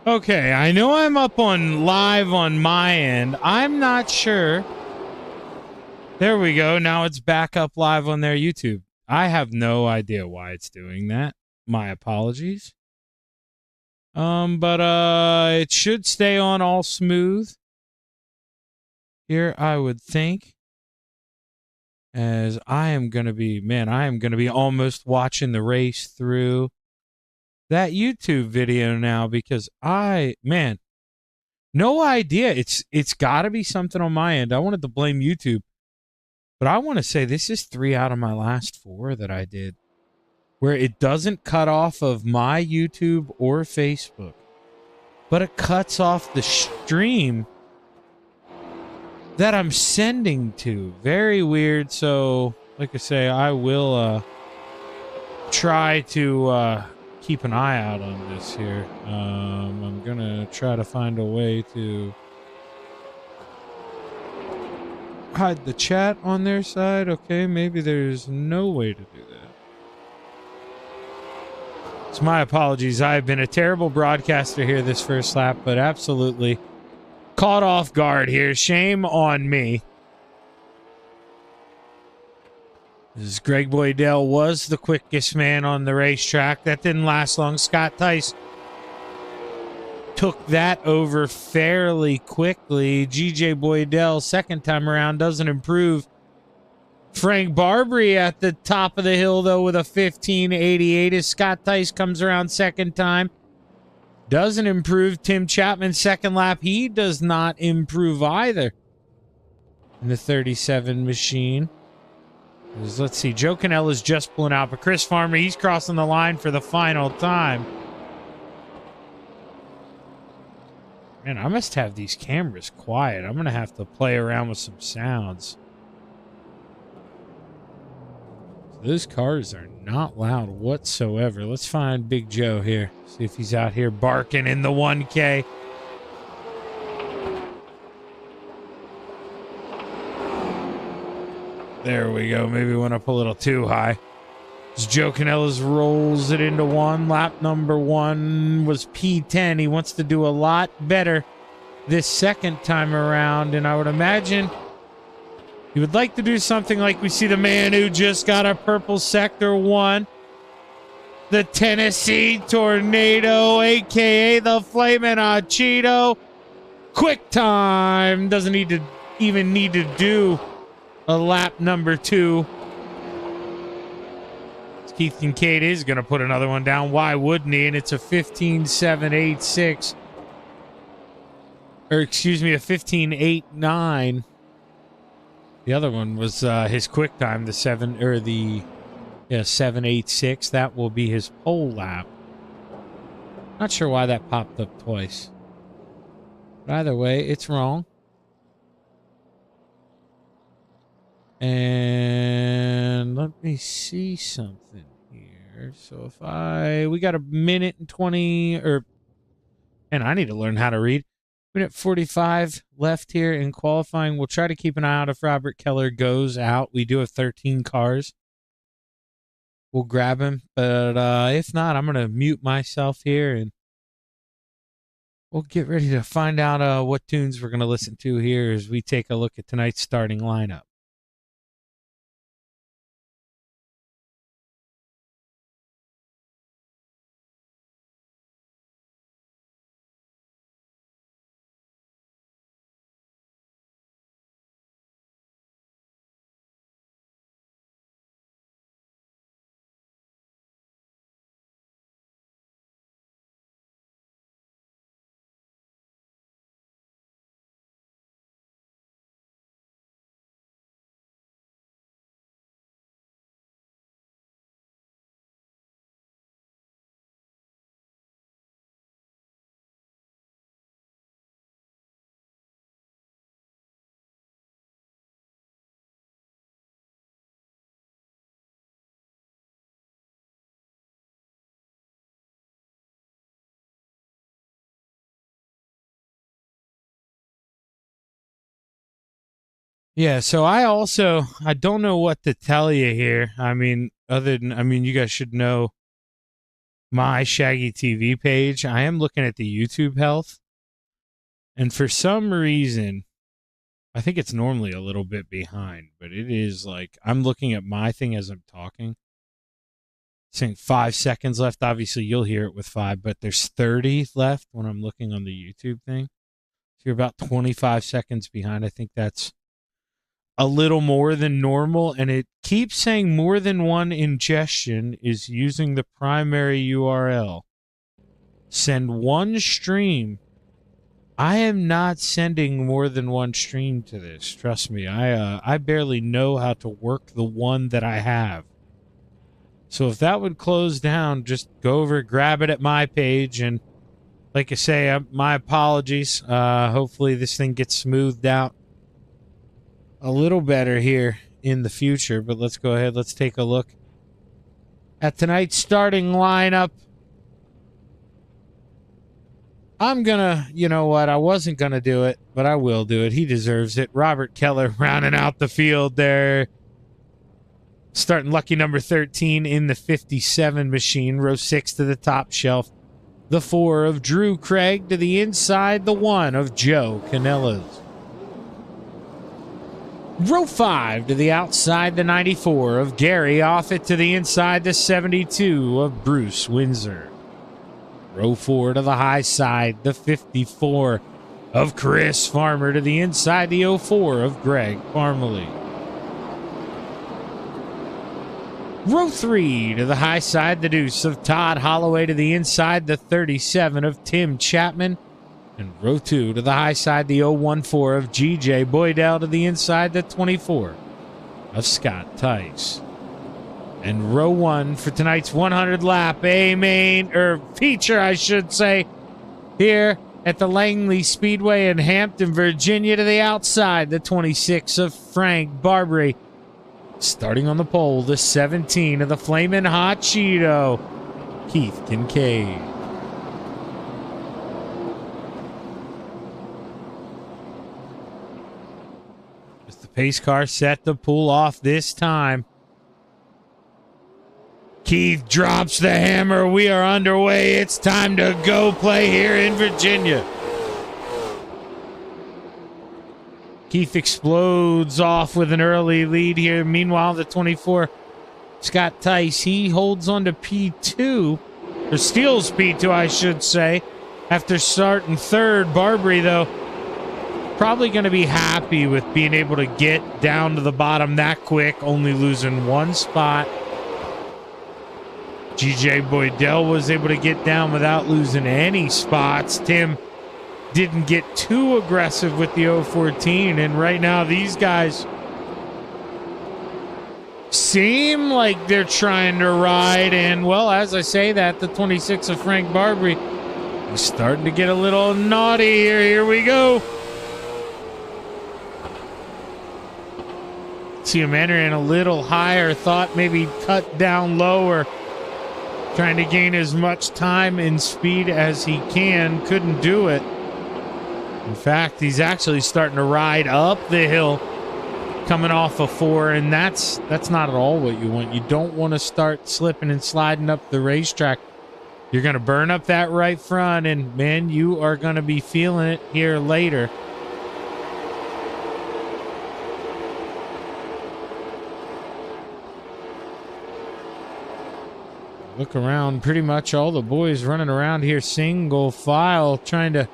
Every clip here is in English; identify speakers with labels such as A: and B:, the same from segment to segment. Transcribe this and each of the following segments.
A: Okay, I know I'm up on live on my end. I'm not sure. There we go. Now it's back up live on their YouTube. I have no idea why it's doing that. My apologies. But it should stay on all smooth. Here, I would think. As I am going to be, I am going to be almost watching the race through that YouTube video now because no idea. It's got to be something on my end. I wanted to blame YouTube, but I want to say this is 3 out of my last 4 that I did where it doesn't cut off of my YouTube or Facebook, but it cuts off the stream that I'm sending to. Very weird. So, like I say, I will try to keep an eye out on this here. I'm gonna try to find a way to hide the chat on their side. Okay, maybe there's no way to do that. It's my apologies. I've been a terrible broadcaster here this first lap, but absolutely caught off guard here. Shame on me. As Greg Boydell was the quickest man on the racetrack. That didn't last long. Scott Tice took that over fairly quickly. GJ Boydell, second time around, doesn't improve. Frank Barbary at the top of the hill, though, with a 15.88 as Scott Tice comes around second time. Doesn't improve. Tim Chapman, second lap. He does not improve either in the 37 machine. Let's see. Joe Canella's just pulling out, but Chris Farmer, he's crossing the line for the final time. Man, I must have these cameras quiet. I'm going to have to play around with some sounds. Those cars are not loud whatsoever. Let's find Big Joe here. See if he's out here barking in the 1K. There we go. Maybe went up a little too high. As Joe Canella's rolls it into one. Lap number 1 was P10. He wants to do a lot better this second time around, and I would imagine he would like to do something like we see the man who just got a purple sector 1. The Tennessee Tornado, a.k.a. the Flamin' Cheeto. Quick time. Doesn't even need to do a lap number 2. Keith Kincaid is going to put another one down. Why wouldn't he? And it's a 15.786. Or excuse me, a 15.89. The other one was his quick time, the 7.86. That will be his pole lap. Not sure why that popped up twice. But either way, it's wrong. And let me see something here. So if we got a minute and 20, and I need to learn how to read. Minute 45 left here in qualifying. We'll try to keep an eye out if Robert Keller goes out. We do have 13 cars. We'll grab him. But if not, I'm going to mute myself here and we'll get ready to find out what tunes we're going to listen to here as we take a look at tonight's starting lineup. Yeah, so I don't know what to tell you here. I mean, you guys should know my Shaggy TV page, I am looking at the YouTube health. And for some reason, I think it's normally a little bit behind, but it is like I'm looking at my thing as I'm talking. Saying 5 seconds left. Obviously, you'll hear it with 5, but there's 30 left when I'm looking on the YouTube thing. So you're about 25 seconds behind. I think that's a little more than normal, and it keeps saying more than one ingestion is using the primary URL. Send one stream. I am not sending more than one stream to this. Trust me, I barely know how to work the one that I have. So if that would close down, just go over, grab it at my page, and like I say, my apologies. Hopefully this thing gets smoothed out a little better here in the future. But let's go ahead. Let's take a look at tonight's starting lineup. I'm gonna, you know what? I wasn't gonna do it, but I will do it. He deserves it. Robert Keller rounding out the field there. Starting lucky number 13 in the 57 machine. Row 6 to the top shelf. The 4 of Drew Craig to the inside. The 1 of Joe Canellas. Row 5 to the outside. The 94 of Gary Offit to the inside. The 72 of Bruce Windsor. Row 4 to the high side. The 54 of Chris Farmer to the inside. The 04 of Greg Parmalee. Row 3 to the high side, the deuce of Todd Holloway to the inside, the 37 of Tim Chapman. And row 2 to the high side, the 014 of G.J. Boydell to the inside, the 24 of Scott Tice. And row 1 for tonight's 100 lap feature, I should say, here at the Langley Speedway in Hampton, Virginia to the outside, the 26 of Frank Barbary. Starting on the pole, the 17 of the Flamin' Hot Cheeto, Keith Kincaid. Is the pace car set to pull off this time? Keith drops the hammer. We are underway. It's time to go play here in Virginia. Keith explodes off with an early lead here. Meanwhile, the 24, Scott Tice, he holds on to P2, or steals P2, I should say, after starting third. Barbary, though, probably going to be happy with being able to get down to the bottom that quick, only losing one spot. G.J. Boydell was able to get down without losing any spots. Tim didn't get too aggressive with the 014, and right now these guys seem like they're trying to ride, and well, as I say that, the 26 of Frank Barbary is starting to get a little naughty here. Here we go. See him entering a little higher, thought maybe cut down lower, trying to gain as much time and speed as he can. Couldn't do it. In fact, he's actually starting to ride up the hill coming off a 4, and that's not at all what you want. You don't want to start slipping and sliding up the racetrack. You're going to burn up that right front, and, man, you are going to be feeling it here later. Look around, pretty much all the boys running around here single file, trying to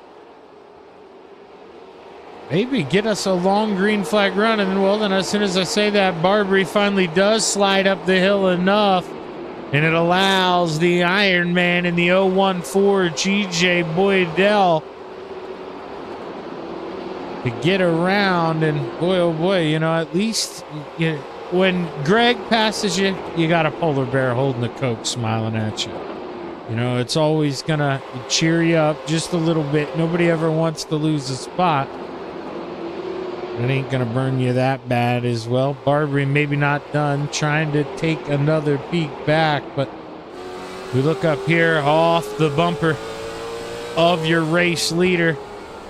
A: maybe get us a long green flag run. And well, then as soon as I say that, Barbary finally does slide up the hill enough, and it allows the Iron Man in the 014 G.J. Boydell to get around. And boy, oh boy, you know, at least when Greg passes you, you got a polar bear holding a Coke smiling at you. You know, it's always going to cheer you up just a little bit. Nobody ever wants to lose a spot. It ain't going to burn you that bad as well. Barbary maybe not done, trying to take another peek back, but we look up here off the bumper of your race leader,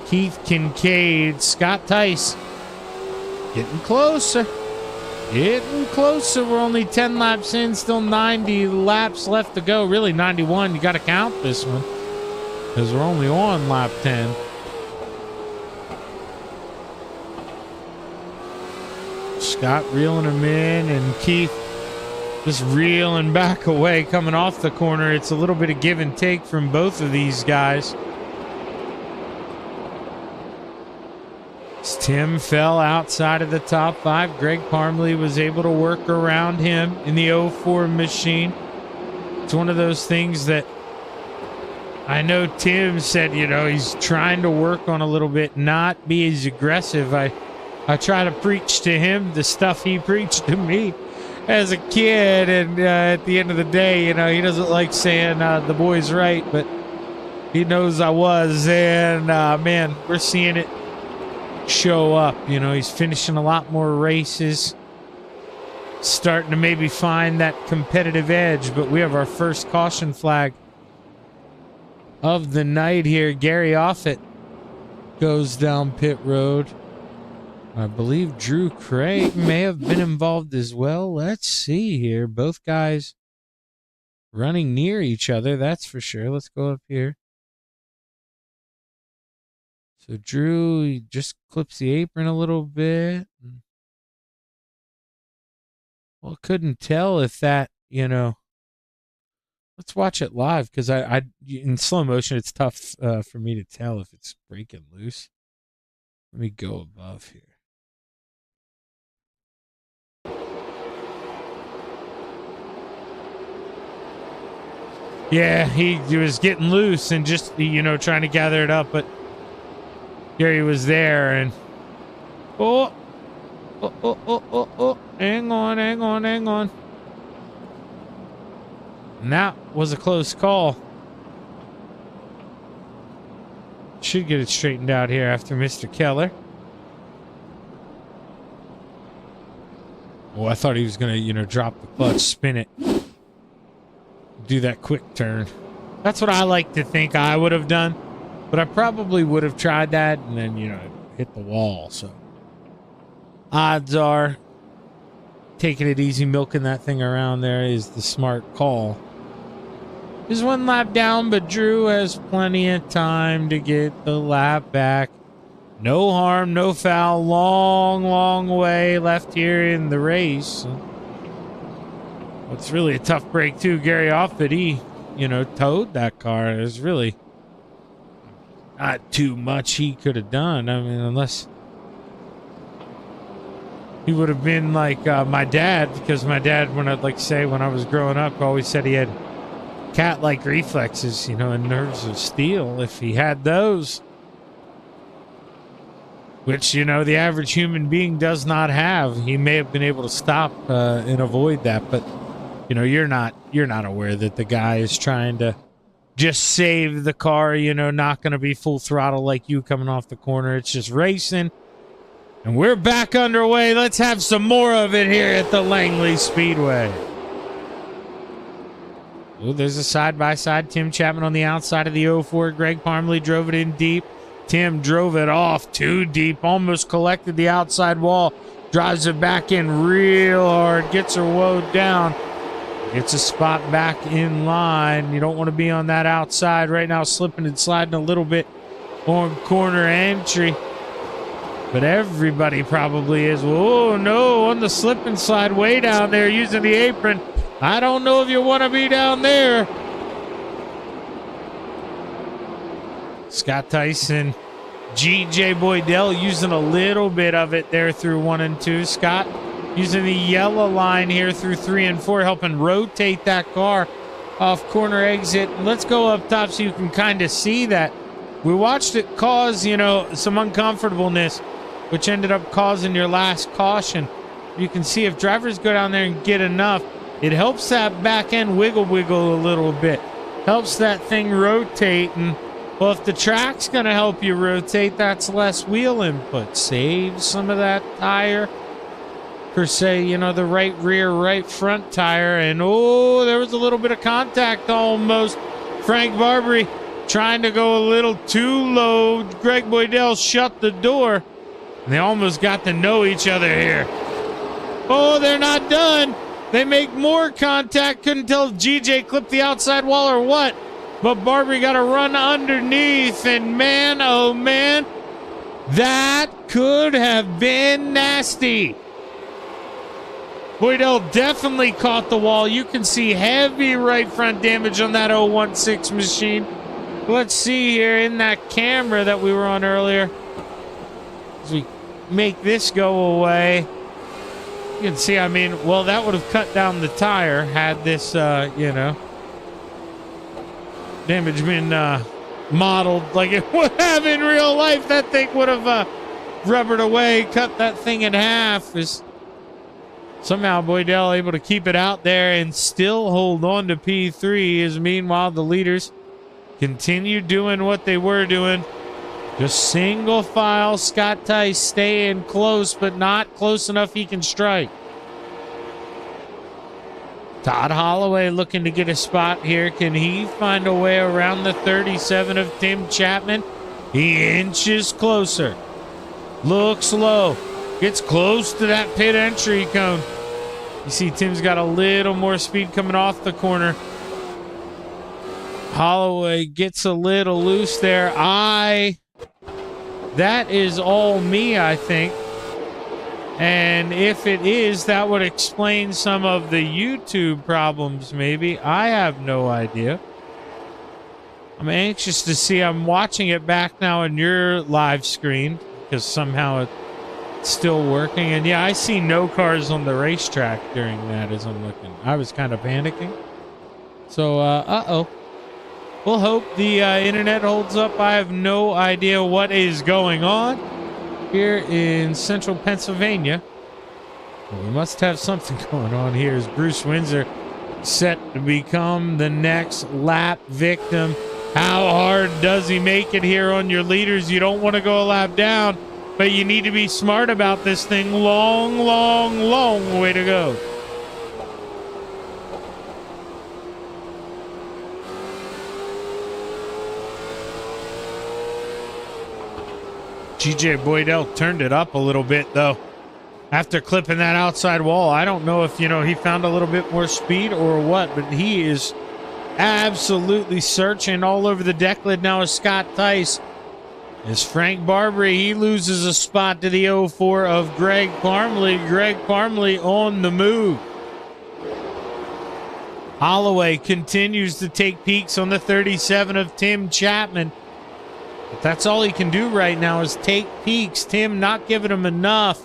A: Keith Kincaid. Scott Tice getting closer. Getting closer. We're only 10 laps in, still 90 laps left to go. Really 91. You got to count this one because we're only on lap 10. Scott reeling him in, and Keith just reeling back away, coming off the corner. It's a little bit of give and take from both of these guys. Tim fell outside of the top 5. Greg Parmley was able to work around him in the 04 machine. It's one of those things that I know Tim said, you know, he's trying to work on a little bit, not be as aggressive. I try to preach to him the stuff he preached to me as a kid, and at the end of the day, you know, he doesn't like saying the boy's right, but he knows I was, and man, we're seeing it show up. You know, he's finishing a lot more races, starting to maybe find that competitive edge. But we have our first caution flag of the night here. Gary Offit goes down pit road. I believe Drew Craig may have been involved as well. Let's see here. Both guys running near each other, that's for sure. Let's go up here. So Drew, he just clips the apron a little bit. Well, couldn't tell if that, you know. Let's watch it live because I in slow motion, it's tough for me to tell if it's breaking loose. Let me go above here. Yeah, he was getting loose and just, you know, trying to gather it up, but Gary was there, and oh, hang on. And that was a close call. Should get it straightened out here after Mr. Keller. Oh, I thought he was going to, you know, drop the clutch, spin it, do that quick turn. That's what I like to think I would have done. But I probably would have tried that and then, you know, hit the wall. So odds are taking it easy, milking that thing around there is the smart call. There's one lap down, but Drew has plenty of time to get the lap back. No harm, no foul. Long way left here in the race. It's really a tough break, too. Gary Offit, he, you know, towed that car. There's really not too much he could have done. I mean, unless he would have been like my dad, because my dad, when I'd like to say when I was growing up, always said he had cat-like reflexes, you know, and nerves of steel. If he had those, which, you know, the average human being does not have, he may have been able to stop and avoid that. But, you know, you're not aware that the guy is trying to just save the car, you know, not going to be full throttle like you coming off the corner. It's just racing. And we're back underway. Let's have some more of it here at the Langley Speedway. Oh, there's a side-by-side. Tim Chapman on the outside of the 04. Greg Parmley drove it in deep. Tim drove it off too deep. Almost collected the outside wall. Drives it back in real hard. Gets her woed down. Gets a spot back in line. You don't want to be on that outside right now, slipping and sliding a little bit on corner entry. But everybody probably is. Oh, no, on the slip and slide way down there using the apron. I don't know if you want to be down there. Scott Tyson, G.J. Boydell using a little bit of it there through 1 and 2. Scott using the yellow line here through 3 and 4, helping rotate that car off corner exit. Let's go up top so you can kind of see that. We watched it cause, you know, some uncomfortableness, which ended up causing your last caution. You can see if drivers go down there and get enough, it helps that back end wiggle a little bit. Helps that thing rotate. And, well, if the track's going to help you rotate, that's less wheel input. Save some of that tire. Per se, you know, the right rear, right front tire. And, oh, there was a little bit of contact almost. Frank Barbary trying to go a little too low. Greg Boydell shut the door. And they almost got to know each other here. Oh, they're not done. They make more contact. Couldn't tell if GJ clipped the outside wall or what. But Barbary got to run underneath. And man, oh man, that could have been nasty. Boydell definitely caught the wall. You can see heavy right front damage on that 016 machine. Let's see here in that camera that we were on earlier. As we make this go away. You can see, I mean, well, that would have cut down the tire had this, damage been modeled like it would have in real life. That thing would have rubbered away, cut that thing in half. Is somehow Boydell able to keep it out there and still hold on to P3, as meanwhile the leaders continue doing what they were doing. Just single file. Scott Tice staying close, but not close enough he can strike. Todd Holloway looking to get a spot here. Can he find a way around the 37 of Tim Chapman? He inches closer. Looks low. Gets close to that pit entry cone. You see Tim's got a little more speed coming off the corner. Holloway gets a little loose there. That is all me, I think. And if it is, that would explain some of the YouTube problems, maybe. I have no idea. I'm anxious to see. I'm watching it back now on your live screen because somehow it's still working. And yeah, I see no cars on the racetrack during that as I'm looking. I was kind of panicking. So, uh-oh. We'll hope the internet holds up. I have no idea what is going on here in central Pennsylvania. Well, we must have something going on here as Bruce Windsor set to become the next lap victim. How hard does he make it here on your leaders? You don't want to go a lap down, but you need to be smart about this thing. Long, long, long way to go. GJ Boydell turned it up a little bit, though, after clipping that outside wall. I don't know if, he found a little bit more speed or what, but he is absolutely searching all over the deck lid now as Scott Tice. As Frank Barbary, he loses a spot to the 04 of Greg Parmley. Greg Parmley on the move. Holloway continues to take peeks on the 37 of Tim Chapman. But that's all he can do right now is take peeks. Tim not giving him enough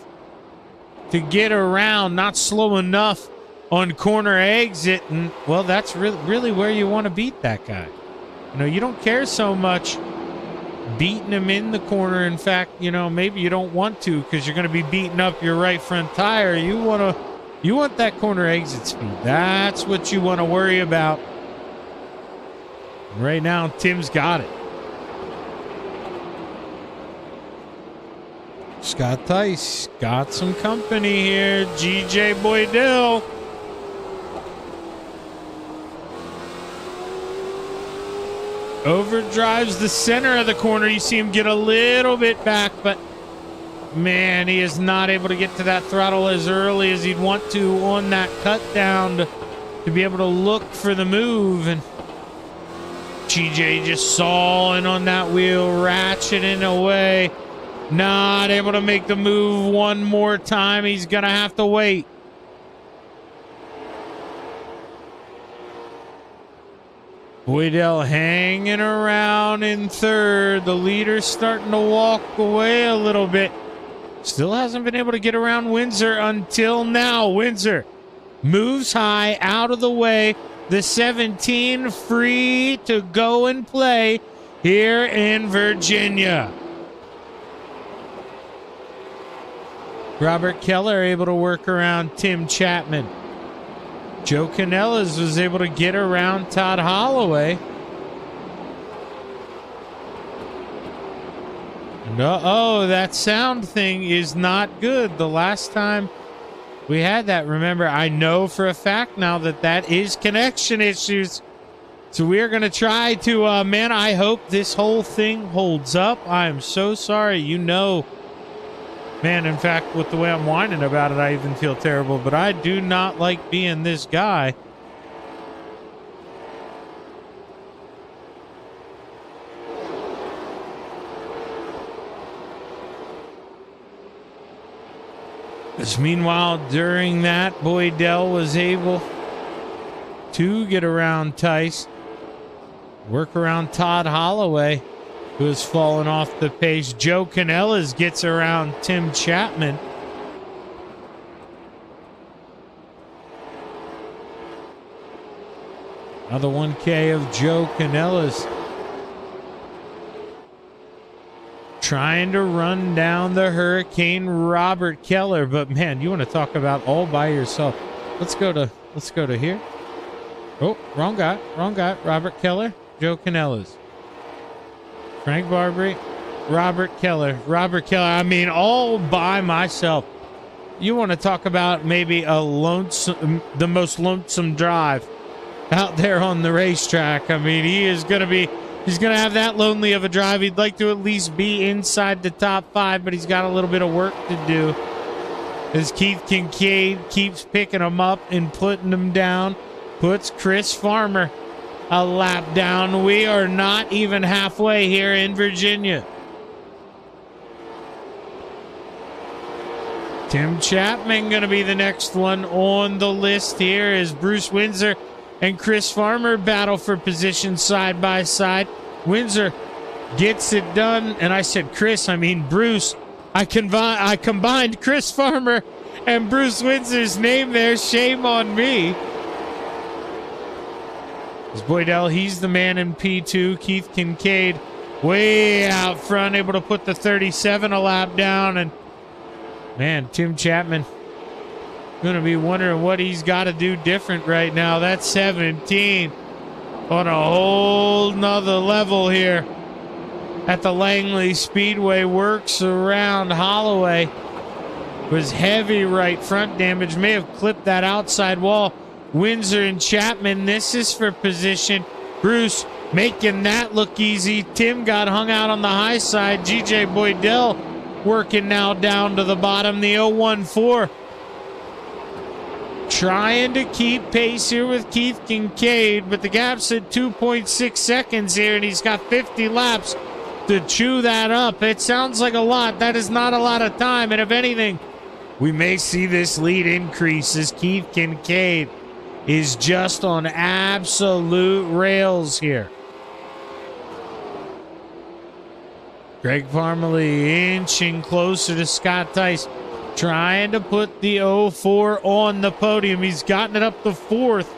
A: to get around, not slow enough on corner exit. And, well, that's really where you want to beat that guy. You don't care so much beating him in the corner. In fact, maybe you don't want to because you're going to be beating up your right front tire. You want that corner exit speed. That's what you want to worry about. And right now, Tim's got it. Scott Tice got some company here. GJ Boydell. Overdrives the center of the corner. You see him get a little bit back, but man, he is not able to get to that throttle as early as he'd want to on that cut down to be able to look for the move. And GJ just sawing on that wheel, ratcheting away. Not able to make the move one more time. He's going to have to wait. Boydell hanging around in third. The leader's starting to walk away a little bit. Still hasn't been able to get around Windsor until now. Windsor moves high out of the way. The 17 free to go and play here in Virginia. Robert Keller able to work around Tim Chapman. Joe Canellas was able to get around Todd Holloway. And that sound thing is not good. The last time we had that, remember, I know for a fact now that is connection issues. So we are going to try to, I hope this whole thing holds up. I am so sorry. Man, in fact, with the way I'm whining about it, I even feel terrible. But I do not like being this guy. Because meanwhile, during that, Boydell was able to get around Tice, work around Todd Holloway, who has fallen off the pace. Joe Canellas gets around Tim Chapman. Another 1K of Joe Canellas. Trying to run down the Hurricane Robert Keller. But man, you want to talk about all by yourself. Let's go to here. Oh, wrong guy. Robert Keller, Joe Canellas. Frank Barbary, Robert Keller. I mean, all by myself. You want to talk about maybe a lonesome, the most lonesome drive out there on the racetrack. I mean, he's going to have that lonely of a drive. He'd like to at least be inside the top 5, but he's got a little bit of work to do. As Keith Kincaid keeps picking him up and putting him down, puts Chris Farmer a lap down. We are not even halfway here in Virginia. Tim Chapman going to be the next one on the list here as Bruce Windsor and Chris Farmer battle for position side by side. Windsor gets it done, and I said Chris, I mean Bruce. I combined Chris Farmer and Bruce Windsor's name there. Shame on me. As Boydell, he's the man in P2. Keith Kincaid way out front, able to put the 37 a lap down. And man, Tim Chapman going to be wondering what he's got to do different right now. That's 17 on a whole nother level here at the Langley Speedway. Works around Holloway. Was heavy right front damage. May have clipped that outside wall. Windsor and Chapman, this is for position. Bruce making that look easy. Tim got hung out on the high side. GJ Boydell working now down to the bottom. The 014 trying to keep pace here with Keith Kincaid, but the gap's at 2.6 seconds here, and he's got 50 laps to chew that up. It sounds like a lot. That is not a lot of time, and if anything, we may see this lead increase as Keith Kincaid is just on absolute rails here. Greg Parmalee inching closer to Scott Tice, trying to put the 04 on the podium. He's gotten it up to 4th.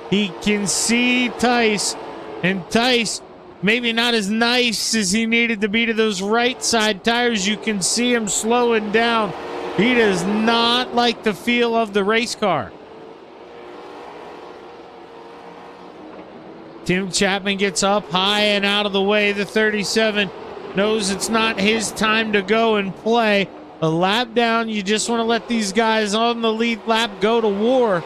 A: He can see Tice, and Tice maybe not as nice as he needed to be to those right side tires. You can see him slowing down. He does not like the feel of the race car. Tim Chapman gets up high and out of the way. The 37 knows it's not his time to go and play. A lap down, you just want to let these guys on the lead lap go to war.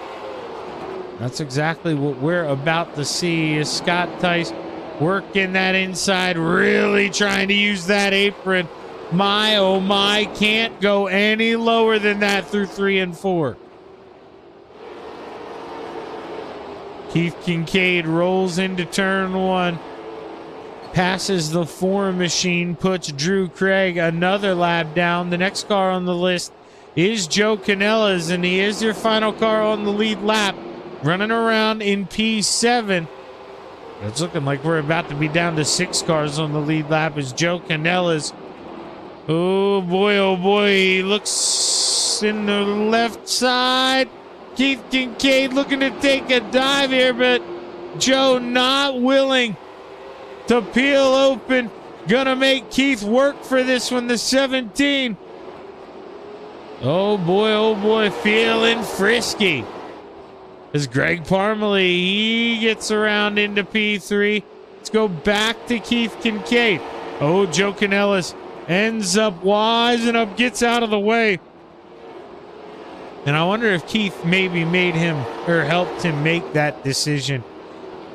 A: That's exactly what we're about to see as Scott Tice working that inside, really trying to use that apron. My, oh my, can't go any lower than that through 3 and 4. Keith Kincaid rolls into turn 1. Passes the 4 machine, puts Drew Craig another lap down. The next car on the list is Joe Canellas, and he is your final car on the lead lap, running around in P7. It's looking like we're about to be down to 6 cars on the lead lap as Joe Canellas. Oh boy, he looks in the left side. Keith Kincaid looking to take a dive here, but Joe not willing to peel open. Gonna make Keith work for this one, the 17. Oh boy, feeling frisky. As Greg Parmalee, he gets around into P3. Let's go back to Keith Kincaid. Oh, Joe Canellas ends up wising up, gets out of the way. And I wonder if Keith maybe made him or helped him make that decision.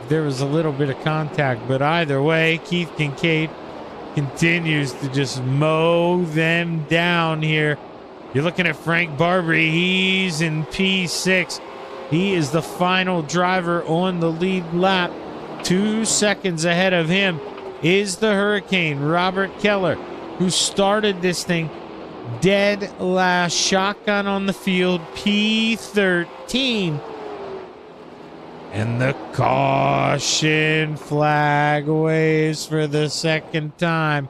A: There was a little bit of contact, but either way, Keith Kincaid continues to just mow them down here. You're looking at Frank Barbary. He's in P6. He is the final driver on the lead lap. 2 seconds ahead of him is the Hurricane, Robert Keller, who started this thing dead last, shotgun on the field, P13. And the caution flag waves for the second time.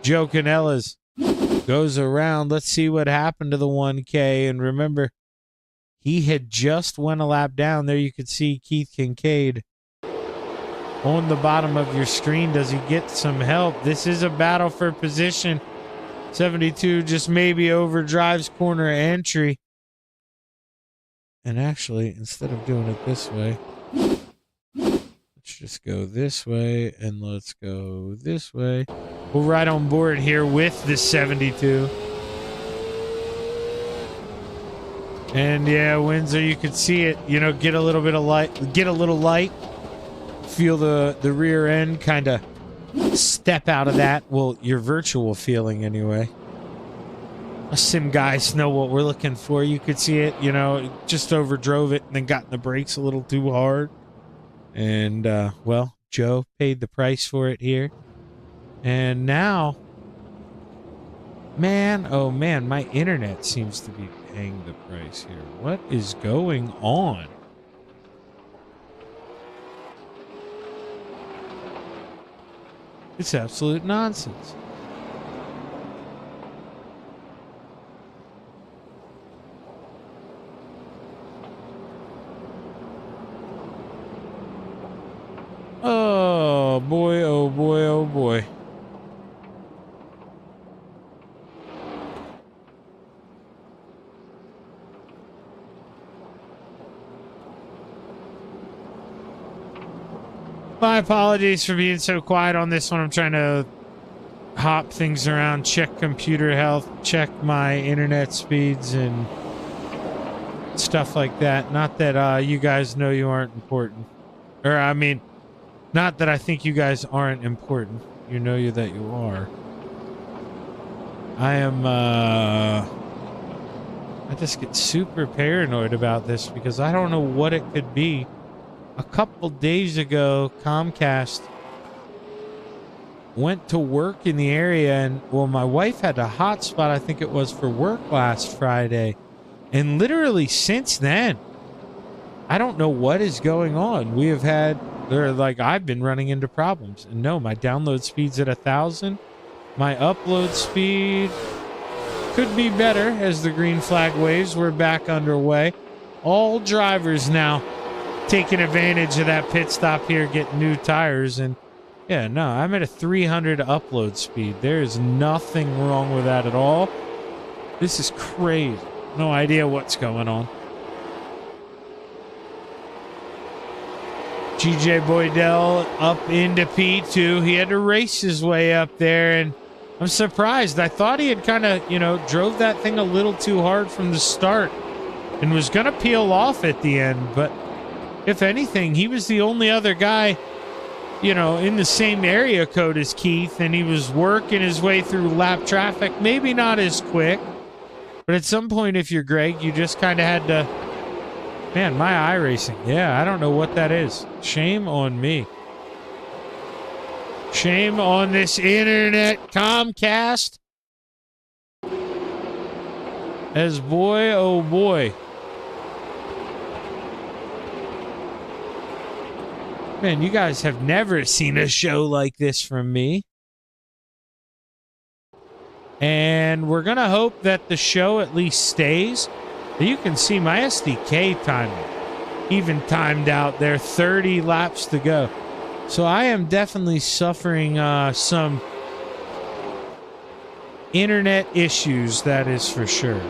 A: Joe Canellas goes around. Let's see what happened to the 1K. And remember, he had just went a lap down. There you could see Keith Kincaid on the bottom of your screen. Does he get some help? This is a battle for position. 72 just maybe overdrives corner entry. And actually, instead of doing it this way, let's just go this way and let's go this way. We're right on board here with the 72. And yeah, Windsor, you could see it, you know, get a little bit of light, get a little light. Feel the rear end kind of step out of that. Well, your virtual feeling anyway. Us sim guys know what we're looking for. You could see it, you know, just overdrove it and then got in the brakes a little too hard. And, well, Joe paid the price for it here. And now, man, oh man, my internet seems to be paying the price here. What is going on? It's absolute nonsense. Oh boy, oh boy, oh boy. My apologies for being so quiet on this one. I'm trying to hop things around, check computer health, check my internet speeds and stuff like that. Not that you guys know you aren't important. Or, I mean, not that I think you guys aren't important. You know that you are. I just get super paranoid about this because I don't know what it could be. A couple days ago, Comcast went to work in the area, and well, my wife had a hotspot, I think it was for work last Friday, and literally since then, I don't know what is going on. We have had, I've been running into problems, and no, my download speed's at 1,000. My upload speed could be better as the green flag waves. We're back underway. All drivers now taking advantage of that pit stop here, getting new tires. And yeah, no, I'm at a 300 upload speed. There is nothing wrong with that at all. This is crazy. No idea what's going on. GJ Boydell up into P2. He had to race his way up there, and I'm surprised. I thought he had kind of, drove that thing a little too hard from the start and was going to peel off at the end, but if anything, he was the only other guy, in the same area code as Keith, and he was working his way through lap traffic. Maybe not as quick, but at some point, if you're Greg, you just kind of had to, man, my iRacing. Yeah, I don't know what that is. Shame on me. Shame on this internet Comcast. As boy, oh boy. Man, you guys have never seen a show like this from me. And we're going to hope that the show at least stays. You can see my SDK timing even timed out there, 30 laps to go. So I am definitely suffering some internet issues, that is for sure.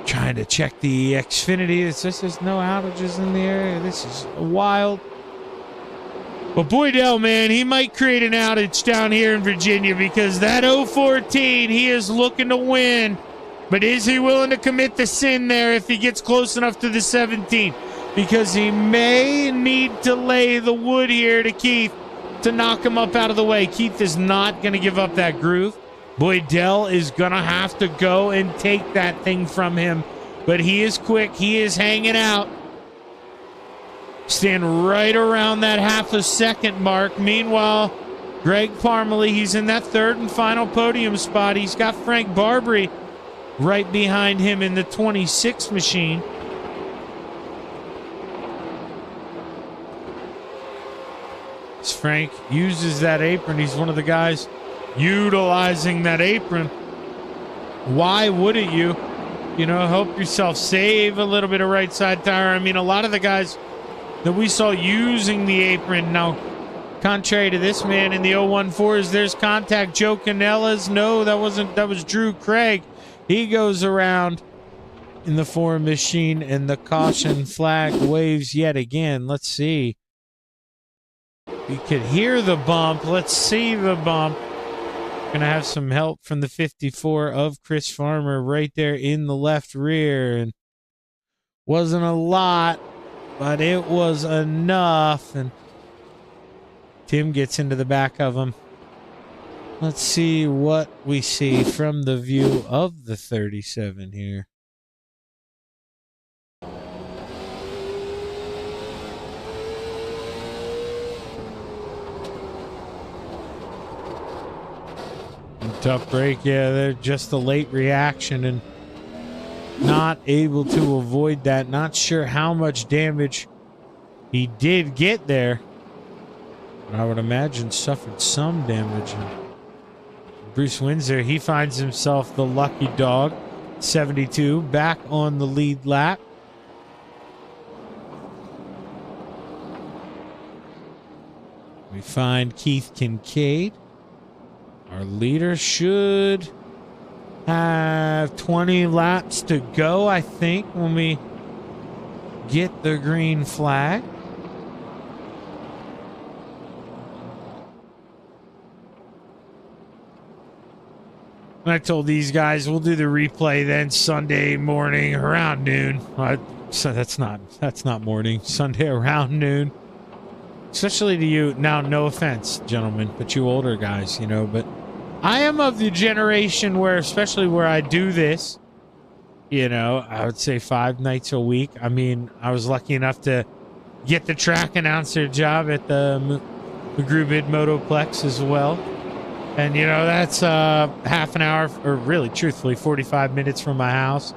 A: Trying to check the Xfinity. It says there's no outages in the area. This is wild. But Boydell, man, he might create an outage down here in Virginia because that 014, he is looking to win But is he willing to commit the sin there if he gets close enough to the 17? Because he may need to lay the wood here to Keith to knock him up out of the way. Keith is not going to give up that groove. Boydell is going to have to go and take that thing from him. But he is quick. He is hanging out. Stand right around that half a second mark. Meanwhile, Greg Parmalee, he's in that third and final podium spot. He's got Frank Barbary right behind him in the 26 machine. As Frank uses that apron, he's one of the guys utilizing that apron. Why wouldn't you? You know, help yourself save a little bit of right side tire. I mean, a lot of the guys that we saw using the apron. Now, contrary to this man in the 014s, there's contact. Joe Canella's. No, that was Drew Craig. He goes around in the 4 machine, and the caution flag waves yet again. Let's see. We could hear the bump. Let's see the bump. Going to have some help from the 54 of Chris Farmer right there in the left rear. And wasn't a lot, but it was enough. And Tim gets into the back of him. Let's see what we see from the view of the 37 here. Tough break, yeah, they're just a late reaction and not able to avoid that. Not sure how much damage he did get there. I would imagine suffered some damage. Bruce Windsor, he finds himself the lucky dog, 72, back on the lead lap. We find Keith Kincaid. Our leader should have 20 laps to go, I think, when we get the green flag. I told these guys we'll do the replay then Sunday morning around noon. So that's not morning. Sunday around noon. Especially to you. Now, no offense, gentlemen, but you older guys, you know, but I am of the generation where, especially where I do this, you know, I would say 5 nights a week. I mean, I was lucky enough to get the track announcer job at the McGrew Motoplex as well. And, you know, that's half an hour, or really, truthfully, 45 minutes from my house.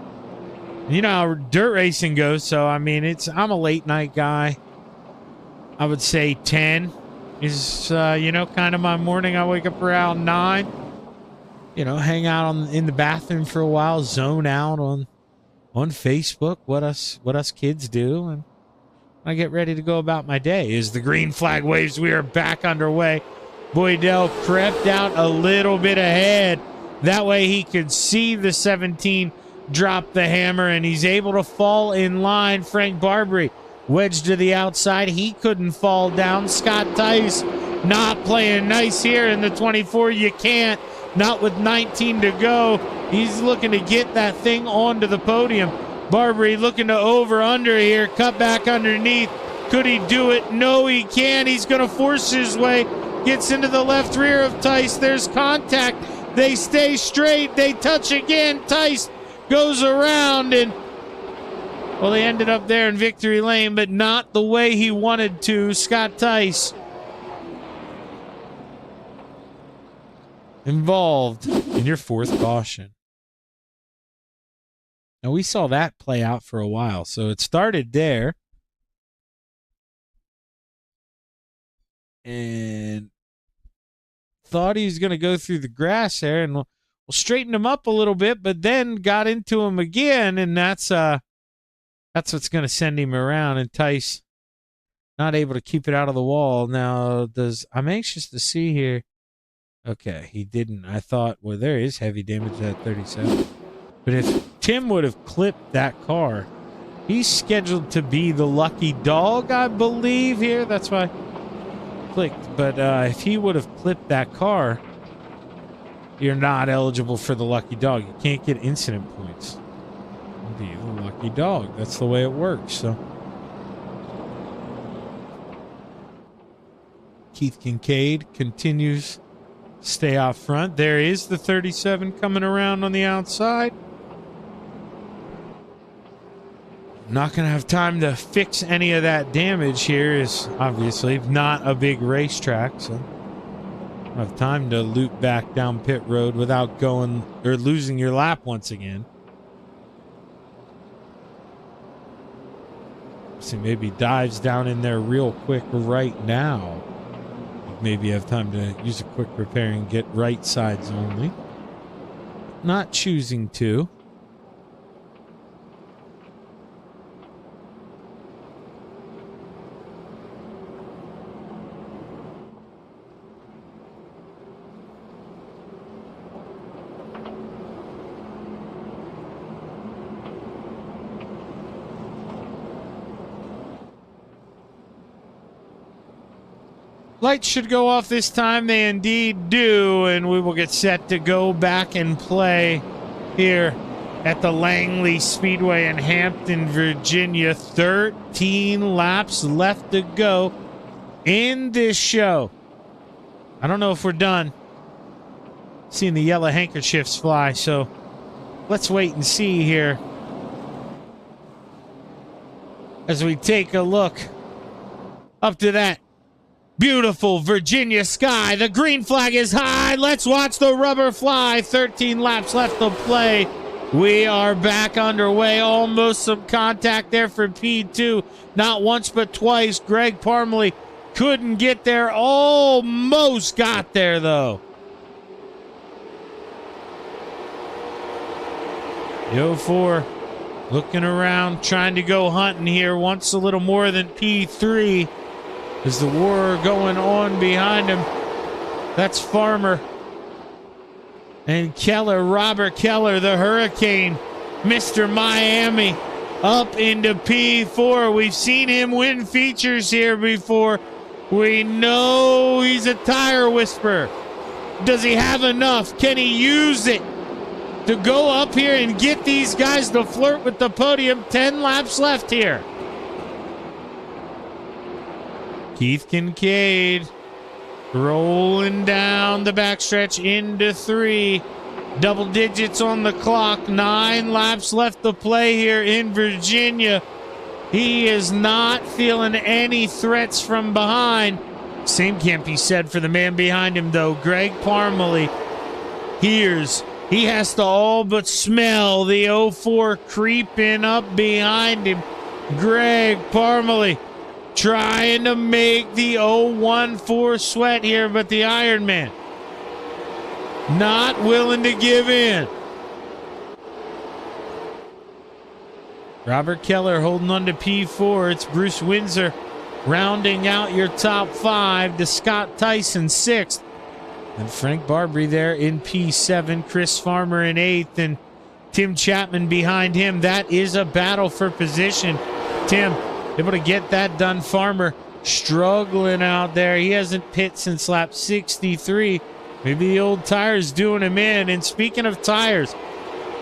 A: You know how dirt racing goes, so, I mean, I'm a late night guy. I would say 10 is, you know, kind of my morning. I wake up around 9, you know, hang out in the bathroom for a while, zone out on Facebook, what us kids do, and I get ready to go about my day. As the green flag waves, we are back underway. Boydell crept out a little bit ahead. That way he could see the 17 drop the hammer, and he's able to fall in line. Frank Barbary wedged to the outside. He couldn't fall down. Scott Tice not playing nice here in the 24. You can't. Not with 19 to go. He's looking to get that thing onto the podium. Barbary looking to over-under here. Cut back underneath. Could he do it? No, he can't. He's going to force his way. Gets into the left rear of Tice. There's contact. They stay straight. They touch again. Tice goes around, and well, they ended up there in victory lane, but not the way he wanted to. Scott Tice involved in your 4th caution. Now, we saw that play out for a while, so it started there. And thought he was going to go through the grass there, and we'll straighten him up a little bit, but then got into him again, and that's what's going to send him around. And Tice not able to keep it out of the wall. Now, I'm anxious to see here. Okay, he didn't. I thought, well, there is heavy damage at 37. But if Tim would have clipped that car, he's scheduled to be the lucky dog, I believe, here. That's why I clicked. But if he would have clipped that car, you're not eligible for the lucky dog. You can't get incident points. Be the lucky dog. That's the way it works. So Keith Kincaid continues to stay out front. There is the 37 coming around on the outside. Not going to have time to fix any of that damage here. Is obviously not a big racetrack, so don't have time to loop back down pit road without going or losing your lap once again. See, maybe dives down in there real quick right now. Maybe have time to use a quick repair and get right sides only. Not choosing to. Lights should go off this time. They indeed do, and we will get set to go back and play here at the Langley Speedway in Hampton, Virginia. 13 laps left to go in this show. I don't know if we're done. Seeing the yellow handkerchiefs fly, so let's wait and see here as we take a look up to that beautiful Virginia sky. The green flag is high. Let's watch the rubber fly. 13 laps left to play. We are back underway. Almost some contact there for P2. Not once but twice. Greg Parmalee couldn't get there. Almost got there, though. The 04 looking around, trying to go hunting here. Wants a little more than P3. Is the war going on behind him? That's Farmer and Keller, Robert Keller, the Hurricane, Mr. Miami, up into P4. We've seen him win features here before. We know he's a tire whisperer. Does he have enough? Can he use it to go up here and get these guys to flirt with the podium? 10 laps left here. Keith Kincaid rolling down the backstretch into 3. Double digits on the clock. 9 laps left to play here in Virginia. He is not feeling any threats from behind. Same can't be said for the man behind him, though. Greg Parmalee hears. He has to all but smell the 04 creeping up behind him. Greg Parmalee trying to make the 014 sweat here, but the Iron Man not willing to give in. Robert Keller holding on to P4. It's Bruce Windsor rounding out your top 5 to Scott Tyson 6th. And Frank Barbary there in P7. Chris Farmer in 8th. And Tim Chapman behind him. That is a battle for position. Tim able to get that done. Farmer struggling out there. He hasn't pit since lap 63. Maybe the old tires doing him in. And speaking of tires,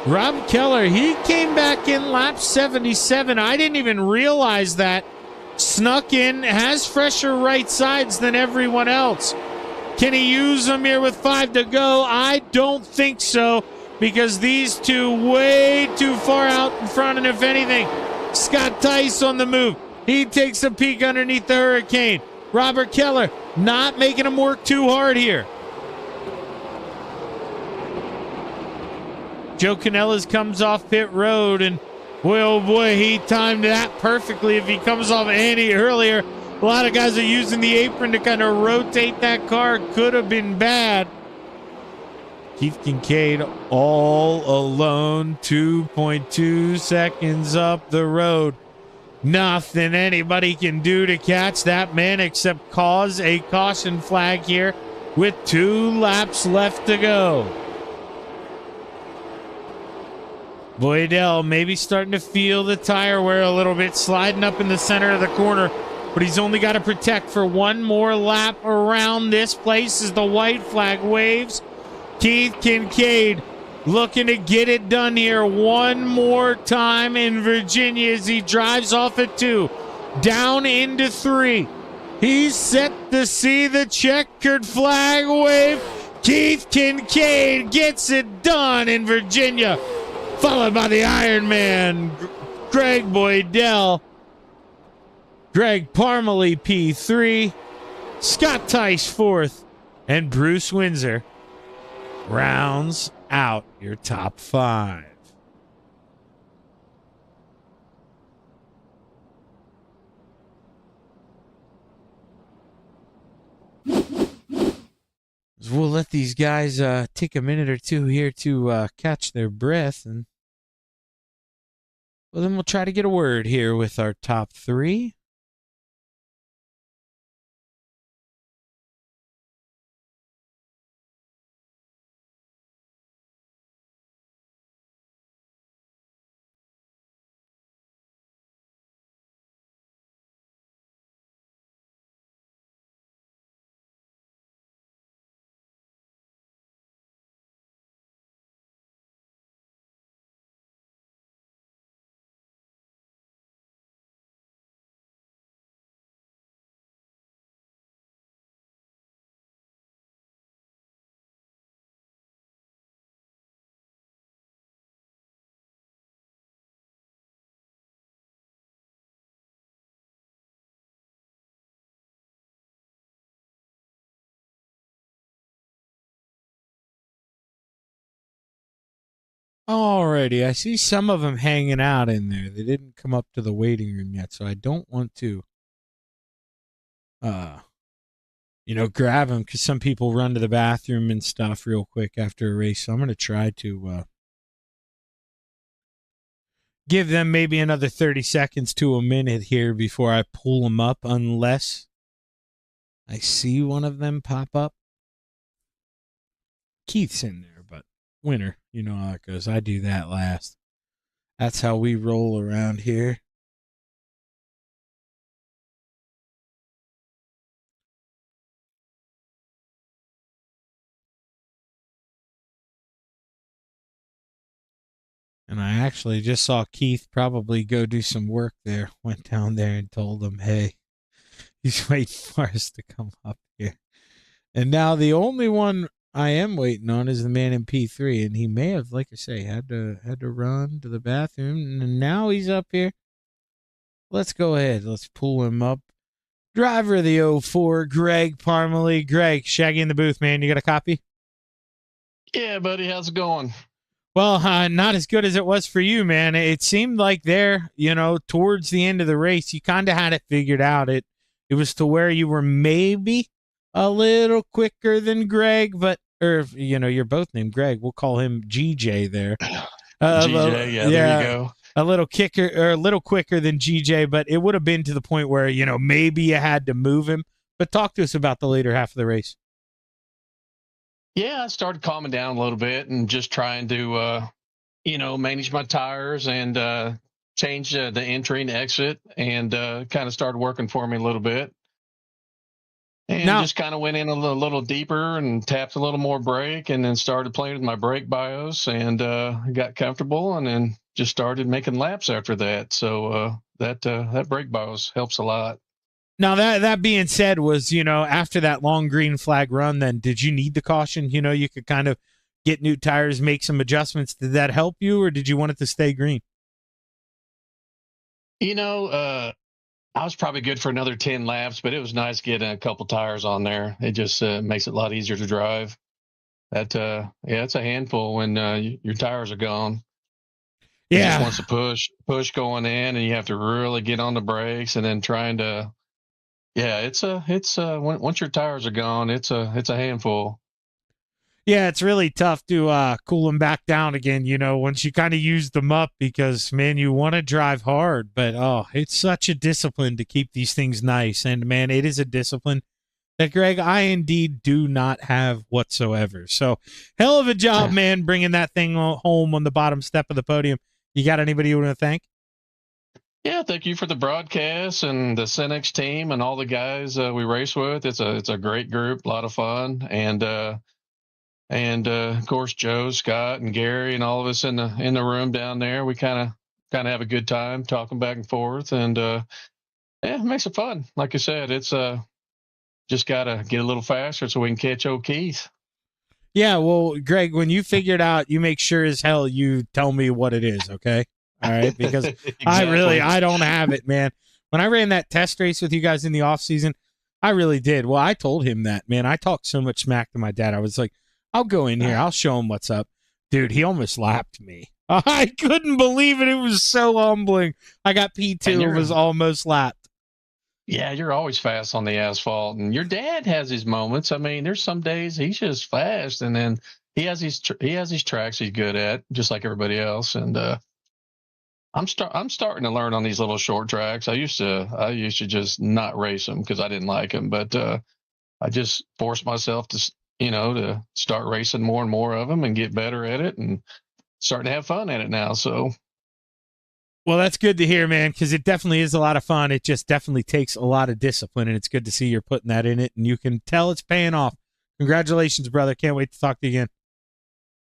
A: Rob Keller, he came back in lap 77. I didn't even realize that. Snuck in, has fresher right sides than everyone else. Can he use them here with 5 to go? I don't think so, because these two way too far out in front. And if anything, Scott Tice on the move. He takes a peek underneath the Hurricane. Robert Keller not making him work too hard here. Joe Canellas comes off pit road, and boy, oh boy, he timed that perfectly. If he comes off any earlier, a lot of guys are using the apron to kind of rotate that car. Could have been bad. Keith Kincaid all alone, 2.2 seconds up the road. Nothing anybody can do to catch that man except cause a caution flag here with 2 laps left to go. Boydell maybe starting to feel the tire wear a little bit, sliding up in the center of the corner, but he's only got to protect for 1 more lap around this place as the white flag waves. Keith Kincaid looking to get it done here one more time in Virginia as he drives off at 2, down into 3. He's set to see the checkered flag wave. Keith Kincaid gets it done in Virginia, followed by the Iron Man, Greg Boydell. Greg Parmalee, P3. Scott Tice, 4th. And Bruce Windsor rounds out your top 5. We'll let these guys take a minute or two here to catch their breath, and well, then we'll try to get a word here with our top 3. Alrighty, I see some of them hanging out in there. They didn't come up to the waiting room yet, so I don't want to, grab them because some people run to the bathroom and stuff real quick after a race. So I'm going to try to give them maybe another 30 seconds to a minute here before I pull them up, unless I see one of them pop up. Keith's in there, but winner, you know how it goes. I do that last. That's how we roll around here. And I actually just saw Keith probably go do some work there. Went down there and told him, hey, he's waiting for us to come up here. And now the only one I am waiting on is the man in P3. And he may have, like I say, had to run to the bathroom. And now he's up here. Let's go ahead. Let's pull him up. Driver of the 04, Greg Parmalee. Greg, Shaggy in the booth, man. You got a copy?
B: Yeah, buddy. How's it going?
A: Well, not as good as it was for you, man. It seemed like there, towards the end of the race, you kind of had it figured out. It was to where you were maybe a little quicker than Greg, you're both named Greg. We'll call him GJ there.
B: GJ, yeah, there you go.
A: A little quicker than GJ, but it would have been to the point where, maybe you had to move him. But talk to us about the later half of the race.
B: Yeah, I started calming down a little bit and just trying to, manage my tires and change the entry and exit, and kind of started working for me a little bit. And just kind of went in a little deeper and tapped a little more brake, and then started playing with my brake bios, and got comfortable, and then just started making laps after that. So that brake bios helps a lot.
A: Now, that being said, was, after that long green flag run, then did you need the caution? You could kind of get new tires, make some adjustments. Did that help you, or did you want it to stay green?
B: I was probably good for another 10 laps, but it was nice getting a couple tires on there. It just makes it a lot easier to drive. It's a handful when your tires are gone.
A: Yeah.
B: It just wants to push going in, and you have to really get on the brakes, and then trying to. Yeah, once your tires are gone, it's a handful.
A: Yeah, it's really tough to cool them back down again, once you kind of use them up, because, man, you want to drive hard, but, it's such a discipline to keep these things nice. And, man, it is a discipline that, Greg, I indeed do not have whatsoever. So, hell of a job, man, bringing that thing home on the bottom step of the podium. You got anybody you want to thank?
B: Yeah, thank you for the broadcast and the Senex team and all the guys we race with. It's a great group, a lot of fun, and and of course Joe, Scott, and Gary, and all of us in the room down there. We kind of have a good time talking back and forth, and yeah, it makes it fun. Like I said, it's just gotta get a little faster so we can catch old Keith.
A: Yeah, well, Greg, when you figure it out, you make sure as hell you tell me what it is, okay? All right, because
B: Exactly.
A: I don't have it, man. When I ran that test race with you guys in the off season, I really did. Well, I told him that, man. I talked so much smack to my dad. I was like, I'll go in here, I'll show him what's up. Dude, he almost lapped me. I couldn't believe it. It was so humbling. I got P2 and was almost lapped.
B: Yeah, you're always fast on the asphalt, and your dad has his moments. I mean, there's some days he's just fast, and then he has these tracks he's good at, just like everybody else. And I'm starting to learn on these little short tracks. I used to just not race them because I didn't like them, but I just forced myself to to start racing more and more of them and get better at it, and starting to have fun at it now. So.
A: Well, that's good to hear, man, because it definitely is a lot of fun. It just definitely takes a lot of discipline, and it's good to see you're putting that in it, and you can tell it's paying off. Congratulations, brother. Can't wait to talk to you again.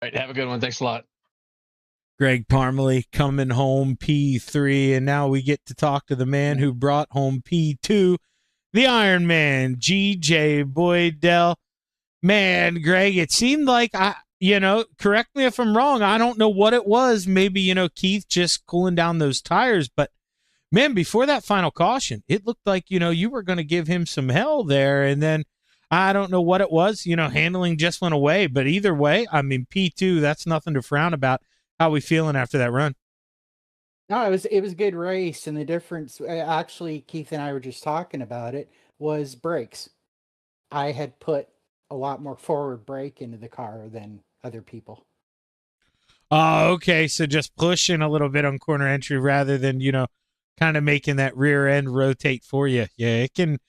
B: All right, have a good one. Thanks a lot.
A: Greg Parmalee coming home P3, and now we get to talk to the man who brought home P2, the Iron Man, GJ Boydell. Man, Greg, it seemed like correct me if I'm wrong. I don't know what it was. Maybe, Keith just cooling down those tires. But, man, before that final caution, it looked like, you were going to give him some hell there. And then I don't know what it was. Handling just went away. But either way, I mean, P2, that's nothing to frown about. How we feeling after that run?
C: No, it was a good race. And the difference, actually, Keith and I were just talking about it, was brakes. I had put a lot more forward brake into the car than other people.
A: Oh, okay. So just pushing a little bit on corner entry rather than, kind of making that rear end rotate for you. Yeah, it can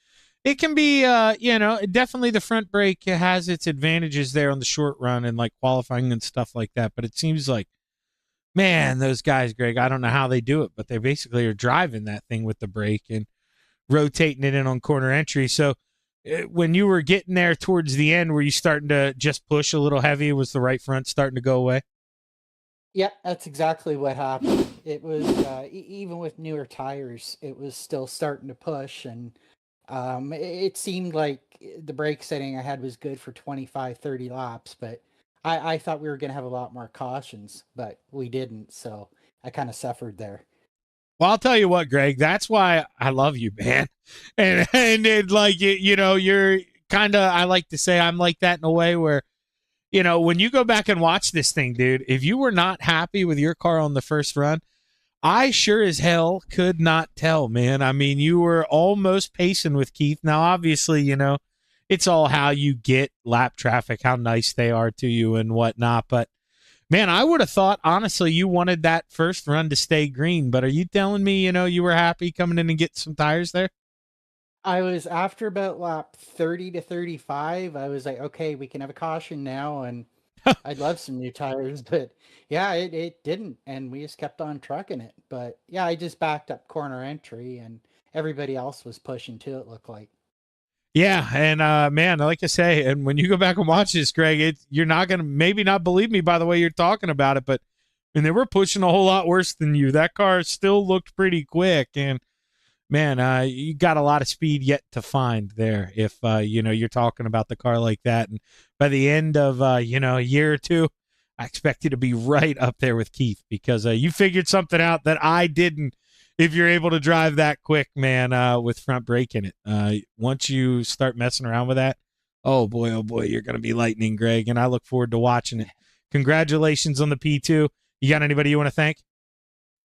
A: be, definitely the front brake has its advantages there on the short run and like qualifying and stuff like that. But it seems like, man, those guys, Greg, I don't know how they do it, but they basically are driving that thing with the brake and rotating it in on corner entry. So when you were getting there towards the end, were you starting to just push a little heavy? Was the right front starting to go away?
C: Yeah, that's exactly what happened. It was even with newer tires, it was still starting to push, and it seemed like the brake setting I had was good for 25, 30 laps, but I thought we were going to have a lot more cautions, but we didn't, so I kind of suffered there.
A: Well, I'll tell you what, Greg, that's why I love you, man. And it, like, you're kind of, I like to say I'm like that in a way where, when you go back and watch this thing, dude, if you were not happy with your car on the first run, I sure as hell could not tell, man. I mean, you were almost pacing with Keith. Now, obviously, it's all how you get lap traffic, how nice they are to you and whatnot. But, man, I would have thought, honestly, you wanted that first run to stay green. But are you telling me, you were happy coming in and getting some tires there?
C: I was after about lap 30 to 35. I was like, okay, we can have a caution now. And I'd love some new tires, but yeah, it didn't. And we just kept on trucking it. But yeah, I just backed up corner entry and everybody else was pushing too, it looked like.
A: Yeah, and man, like I say, and when you go back and watch this, Greg, you're not gonna maybe not believe me by the way you're talking about it, but and they were pushing a whole lot worse than you. That car still looked pretty quick, and man, you got a lot of speed yet to find there. If you're talking about the car like that, and by the end of a year or two, I expect you to be right up there with Keith because you figured something out that I didn't. If you're able to drive that quick, man, with front brake in it, once you start messing around with that, oh boy, you're going to be lightning, Greg, and I look forward to watching it. Congratulations on the P2. You got anybody you want to thank?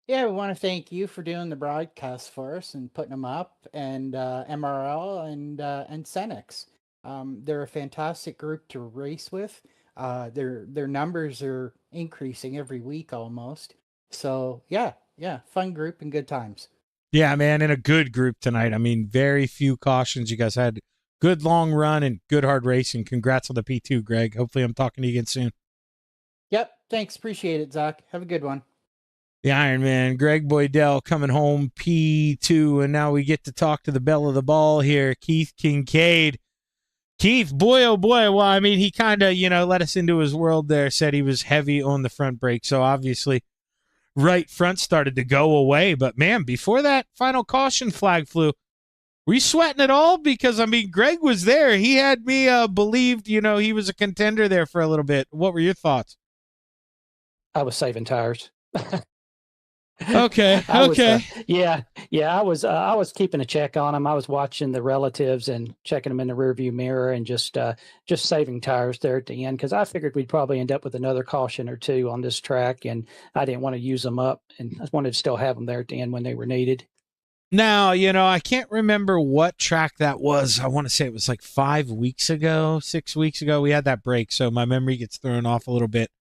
C: Yeah, we want to thank you for doing the broadcast for us and putting them up, and MRL and Senex. They're a fantastic group to race with. Their numbers are increasing every week almost. So yeah, fun group and good times.
A: Yeah, man, in a good group tonight. I mean, very few cautions. You guys had good long run and good hard racing. Congrats on the P2, Greg. Hopefully I'm talking to you again soon.
C: Yep, thanks. Appreciate it, Zach. Have a good one.
A: The Iron Man, Greg Boydell, coming home P2, and now we get to talk to the belle of the ball here, Keith Kincaid. Keith, boy, oh boy. Well, I mean, he kind of, let us into his world there, said he was heavy on the front brake. So obviously, right front started to go away. But man, before that final caution flag flew, were you sweating at all? Because, I mean, Greg was there. He had me believed, he was a contender there for a little bit. What were your thoughts?
D: I was saving tires.
A: Okay. Okay.
D: I was keeping a check on them. I was watching the relatives and checking them in the rearview mirror and just saving tires there at the end, because I figured we'd probably end up with another caution or two on this track, and I didn't want to use them up, and I wanted to still have them there at the end when they were needed.
A: Now, I can't remember what track that was. I want to say it was like 6 weeks ago. We had that break, so my memory gets thrown off a little bit,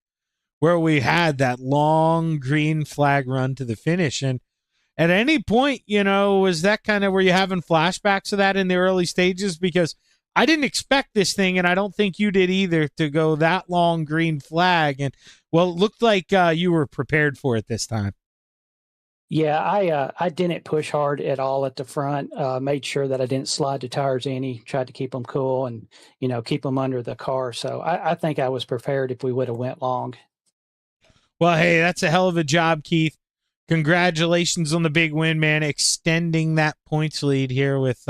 A: where we had that long green flag run to the finish. And at any point, was that kind of where you having flashbacks of that in the early stages? Because I didn't expect this thing, and I don't think you did either, to go that long green flag. And, well, it looked like you were prepared for it this time.
D: Yeah, I didn't push hard at all at the front. Made sure that I didn't slide the tires any. Tried to keep them cool and keep them under the car. So I think I was prepared if we would have went long.
A: Well, hey, that's a hell of a job, Keith. Congratulations on the big win, man. Extending that points lead here with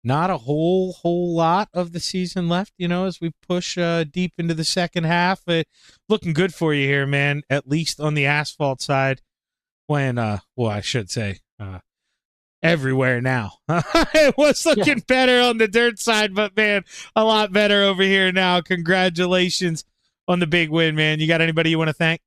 A: not a whole lot of the season left. As we push deep into the second half, looking good for you here, man. At least on the asphalt side. When, I should say, everywhere now. It was looking better on the dirt side, but, man, a lot better over here now. Congratulations on the big win, man. You got anybody you want to thank?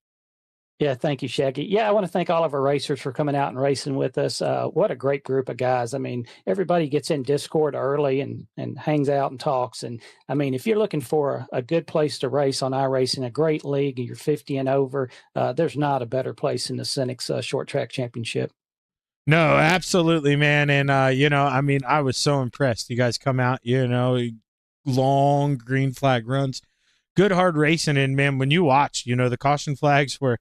D: Yeah, thank you, Shaggy. Yeah, I want to thank all of our racers for coming out and racing with us. What a great group of guys. I mean, everybody gets in Discord early and hangs out and talks. And, I mean, if you're looking for a good place to race on iRacing, a great league, and you're 50 and over, there's not a better place in the Senex Short Track Championship.
A: No, absolutely, man. And, I mean, I was so impressed. You guys come out, long green flag runs, good hard racing. And, man, when you watch, the caution flags were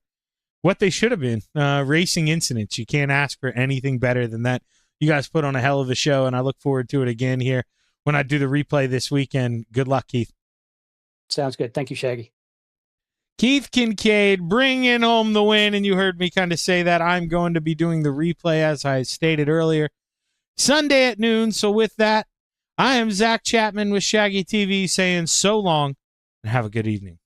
A: what they should have been, racing incidents. You can't ask for anything better than that. You guys put on a hell of a show, and I look forward to it again here when I do the replay this weekend. Good luck, Keith.
D: Sounds good. Thank you, Shaggy.
A: Keith Kincaid bringing home the win, and you heard me kind of say that. I'm going to be doing the replay, as I stated earlier, Sunday at noon. So with that, I am Zach Chapman with Shaggy TV saying so long and have a good evening.